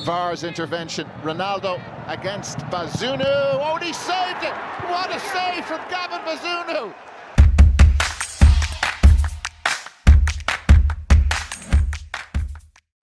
VAR's intervention. Ronaldo against Bazunu. Oh, and he saved it! What a save from Gavin Bazunu!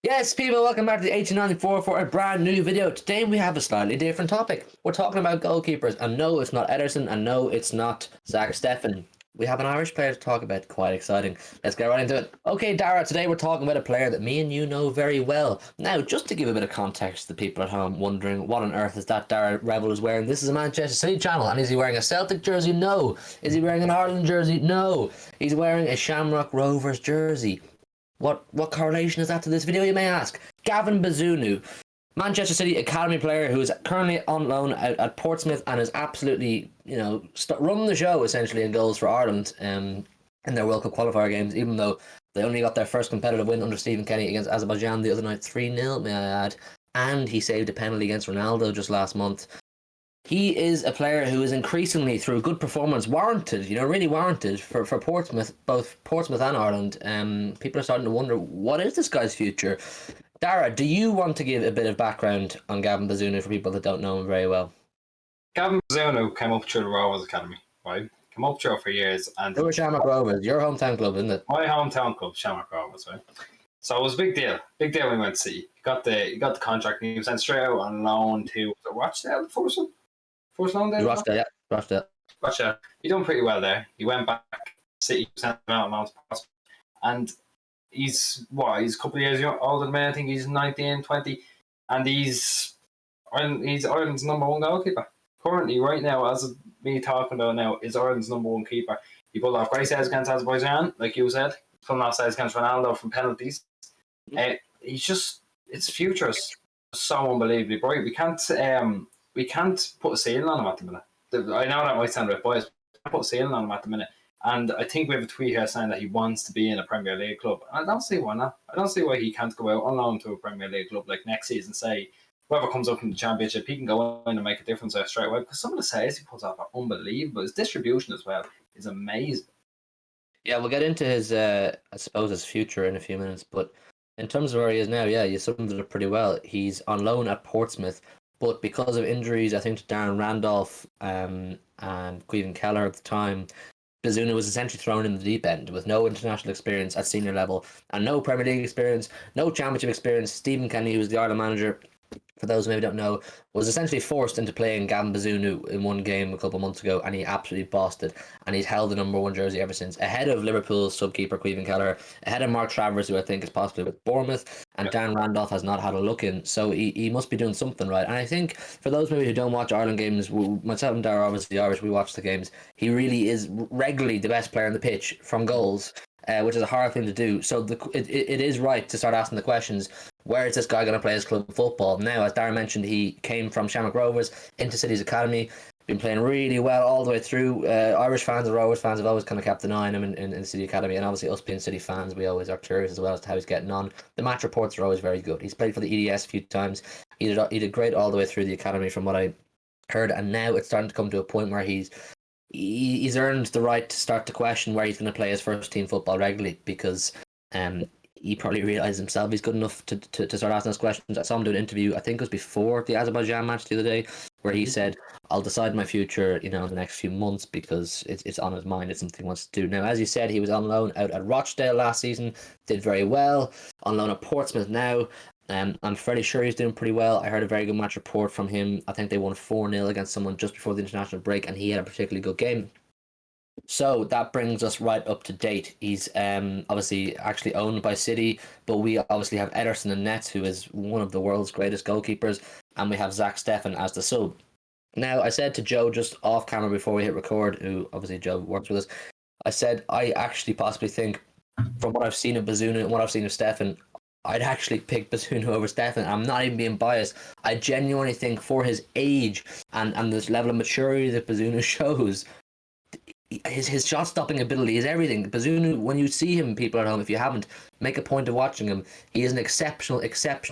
Yes, people, welcome back to the 1894 for a brand new video. Today we have a slightly different topic. We're talking about goalkeepers, and no, it's not Ederson, and no, it's not Steffen. We have an Irish player to talk about. Quite exciting. Let's get right into it. Okay, Dara, today we're talking about a player that me and you know very well. Now, just to give a bit of context to the people at home wondering what on earth is that Dara Rebel is wearing, this is a Manchester City channel, and is he wearing a Celtic jersey? No. Is he wearing an Ireland jersey? No. He's wearing a Shamrock Rovers jersey. What correlation is that to this video, you may ask? Gavin Bazunu, Manchester City academy player who is currently on loan at Portsmouth and is absolutely, running the show essentially in goals for Ireland in their World Cup qualifier games, even though they only got their first competitive win under Stephen Kenny against Azerbaijan the other night, 3-0, may I add. And he saved a penalty against Ronaldo just last month. He is a player who is increasingly, through good performance, warranted, really warranted for Portsmouth, both Portsmouth and Ireland. People are starting to wonder, what is this guy's future? Dara, do you want to give a bit of background on Gavin Bazunu for people that don't know him very well? Gavin Bazunu came up through the Rovers Academy, right? Came up through it for years. And who are Shamrock Rovers? Your hometown club, isn't it? My hometown club, Shamrock Rovers, right? So it was a big deal. Big deal when we went to City. He got the contract and he was sent straight out on loan to Rochdale, the first one? First loan there? Rochdale, yeah. Rochdale. He done pretty well there. He went back to City, sent him out on loan to Portsmouth. And he's a couple of years older than me. I think he's 19, 20. And he's Ireland's number one goalkeeper. Currently, right now, as of me talking about now, is Ireland's number one keeper. He pulled off great saves against Azerbaijan, like you said. Pulling off saves against Ronaldo from penalties. His future is so unbelievably bright. We can't put a ceiling on him at the minute. I know that might sound a bit biased, but we can't put a ceiling on him at the minute. And I think we have a tweet here saying that he wants to be in a Premier League club. And I don't see why not. I don't see why he can't go out on loan to a Premier League club like next season, say, whoever comes up from the Championship, he can go in and make a difference there straight away. Because some of the saves he puts off are unbelievable. His distribution as well is amazing. Yeah, we'll get into his, I suppose, his future in a few minutes. But in terms of where he is now, yeah, you summed it up pretty well. He's on loan at Portsmouth. But because of injuries, I think to Darren Randolph and Gavin Keller at the time, Bazunu was essentially thrown in the deep end with no international experience at senior level and no Premier League experience, no championship experience. Stephen Kenny, who was the Ireland manager, for those who maybe don't know, was essentially forced into playing Gavin Bazunu in one game a couple of months ago, and he absolutely bossed it. And he's held the number one jersey ever since, ahead of Liverpool's sub-keeper Gavin Keller, ahead of Mark Travers, who I think is possibly with Bournemouth, and Dan Randolph has not had a look in, so he must be doing something right. And I think for those maybe who don't watch Ireland games, myself and Dara, obviously Irish, we watch the games, he really is regularly the best player on the pitch from goals. Which is a hard thing to do. So it is right to start asking the questions, where is this guy going to play his club football? Now, as Darren mentioned, he came from Shamrock Rovers into City's academy, been playing really well all the way through. Irish fans and Rovers fans have always kind of kept an eye on him in the City academy, and obviously us being City fans, we always are curious as well as to how he's getting on. The match reports are always very good. He's played for the EDS a few times. He did great all the way through the academy from what I heard, and now it's starting to come to a point where he's earned the right to start to question where he's going to play his first team football regularly, because he probably realised himself he's good enough to start asking those questions. I saw him do an interview, I think it was before the Azerbaijan match the other day, where he said, I'll decide my future, in the next few months, because it's on his mind, it's something he wants to do. Now, as you said, he was on loan out at Rochdale last season, did very well, on loan at Portsmouth now. I'm fairly sure he's doing pretty well. I heard a very good match report from him. I think they won 4-0 against someone just before the international break, and he had a particularly good game. So that brings us right up to date. He's obviously actually owned by City, but we obviously have Ederson in net, who is one of the world's greatest goalkeepers, and we have Steffen as the sub. Now, I said to Joe just off camera before we hit record, who obviously Joe works with us, I said I actually possibly think, from what I've seen of Bazunu and what I've seen of Steffen, I'd actually pick Bazunu over Steffen. I'm not even being biased. I genuinely think for his age and this level of maturity that Bazunu shows, his shot stopping ability is everything. Bazunu, when you see him, people at home, if you haven't, make a point of watching him. He is an exceptional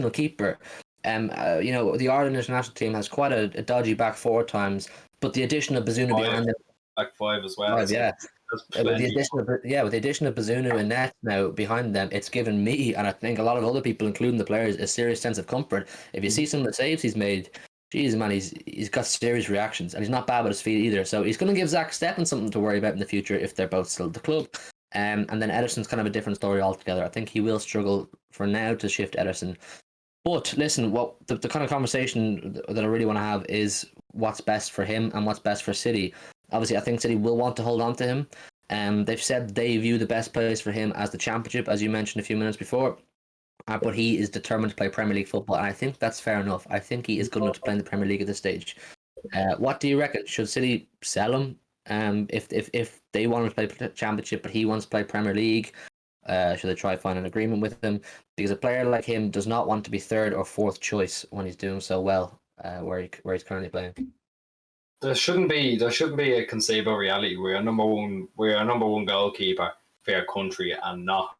keeper. The Ireland international team has quite a dodgy back four at times, but the addition of Bazunu behind him, back five as well. Yeah. with the addition of Bazunu and Net now behind them, it's given me, and I think a lot of other people, including the players, a serious sense of comfort. If you see some of the saves he's made, geez, man, he's got serious reactions, and he's not bad with his feet either. So he's going to give Zach Steffen something to worry about in the future if they're both still at the club. And then Ederson's kind of a different story altogether. I think he will struggle for now to shift Ederson. But listen, what the kind of conversation that I really want to have is what's best for him and what's best for City. Obviously, I think City will want to hold on to him. They've said they view the best place for him as the Championship, as you mentioned a few minutes before. But he is determined to play Premier League football, and I think that's fair enough. I think he is good enough to play in the Premier League at this stage. What do you reckon? Should City sell him if they want him to play Championship, but he wants to play Premier League? Should they try to find an agreement with him? Because a player like him does not want to be third or fourth choice when he's doing so well where he's currently playing. There shouldn't be a conceivable reality. We're a number one goalkeeper for our country and not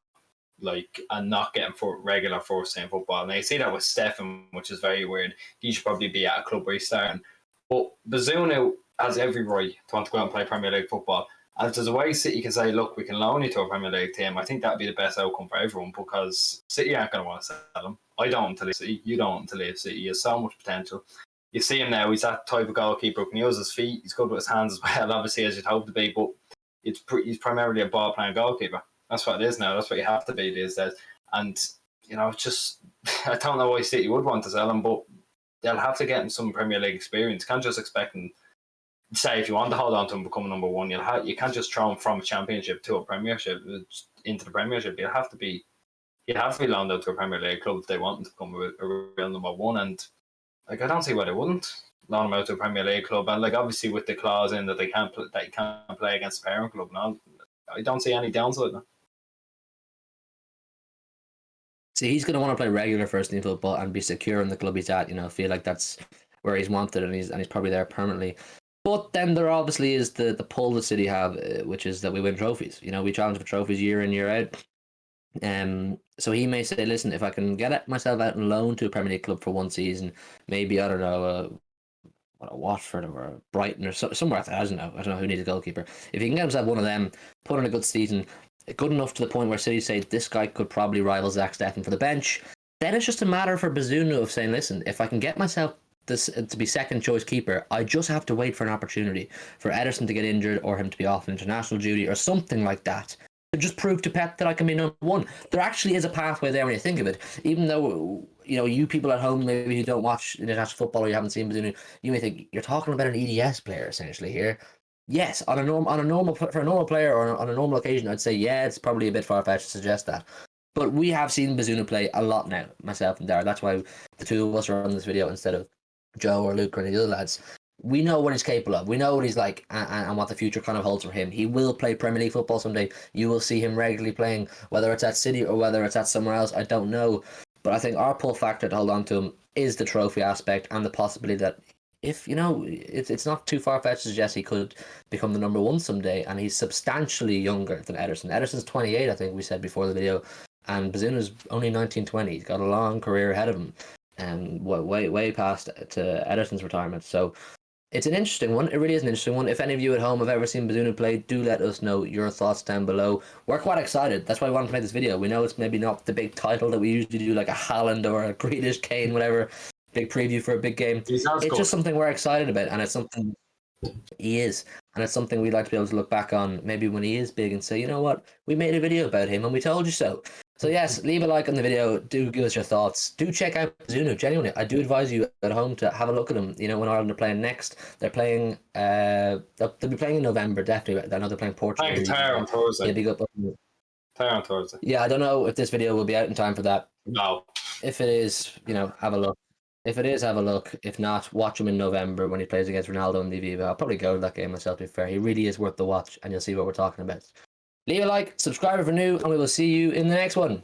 getting for regular first team football. And I see that with Steffen, which is very weird. He should probably be at a club where he's starting. But Bazunu has every right to want to go out and play Premier League football. And if there's a way City can say, look, we can loan you to a Premier League team, I think that'd be the best outcome for everyone, because City aren't going to want to sell him. I don't want to leave City. You don't want to leave City. He has so much potential. You see him now, he's that type of goalkeeper who can use his feet. He's good with his hands as well, obviously, as you'd hope to be, but he's primarily a ball-playing goalkeeper. That's what it is now. That's what you have to be these days. And, it's just, I don't know why City would want to sell him, but they'll have to get him some Premier League experience. You can't just expect him, say, if you want to hold on to him become number one, you can't just throw him from a Championship to a Premiership, into the Premiership. He'll have to be loaned out to a Premier League club if they want him to become a real number one. And I don't see why they wouldn't loan him out to a Premier League club. And obviously with the clause in that they can't play against the parent club now, I don't see any downside now. See, he's going to want to play regular first team football and be secure in the club he's at. Feel like that's where he's wanted, and he's probably there permanently. But then there obviously is the pull that City have, which is that we win trophies. We challenge for trophies year in, year out. So he may say, listen, if I can get myself out on loan to a Premier League club for one season, maybe, I don't know, a Watford or a Brighton or somewhere. I don't know who needs a goalkeeper. If he can get himself one of them, put in a good season, good enough to the point where City say this guy could probably rival Zach Steffen for the bench, then it's just a matter for Bazunu of saying, listen, if I can get myself this to be second choice keeper, I just have to wait for an opportunity for Ederson to get injured or him to be off international duty or something like that, to just prove to Pep that I can be number one. There actually is a pathway there when you think of it. Even though you people at home maybe who don't watch international football or you haven't seen Bazunu, you may think you're talking about an EDS player essentially here. Yes, for a normal player or on a normal occasion, I'd say it's probably a bit far-fetched to suggest that. But we have seen Bazunu play a lot now, myself and Dara. That's why the two of us are on this video instead of Joe or Luke or any of the other lads. We know what he's capable of. We know what he's like and what the future kind of holds for him. He will play Premier League football someday. You will see him regularly playing, whether it's at City or whether it's at somewhere else, I don't know. But I think our pull factor to hold on to him is the trophy aspect and the possibility that if, it's not too far-fetched to suggest he could become the number one someday, and he's substantially younger than Ederson. Ederson's 28, I think we said before the video, and Bazunu's only 19-20. He's got a long career ahead of him, and way past to Ederson's retirement. So it's an interesting one. It really is an interesting one. If any of you at home have ever seen Bazunu play, do let us know your thoughts down below. We're quite excited. That's why we wanted to make this video. We know it's maybe not the big title that we usually do, like a Haaland or a Grealish, Kane, whatever. Big preview for a big game. It's just something we're excited about, and it's something he is, and it's something we'd like to be able to look back on maybe when he is big and say, you know what, we made a video about him and we told you so. So yes, leave a like on the video. Do give us your thoughts. Do check out Bazunu. Genuinely, I do advise you at home to have a look at him. When Ireland are playing next, they're playing. They'll be playing in November definitely. I know they're playing Portugal. Tyre on Thursday. Tyre on Thursday. Yeah, I don't know if this video will be out in time for that. No. If it is, have a look. If it is, have a look. If not, watch him in November when he plays against Ronaldo in the Viva. I'll probably go to that game myself, to be fair. He really is worth the watch, and you'll see what we're talking about. Leave a like, subscribe if you're new, and we will see you in the next one.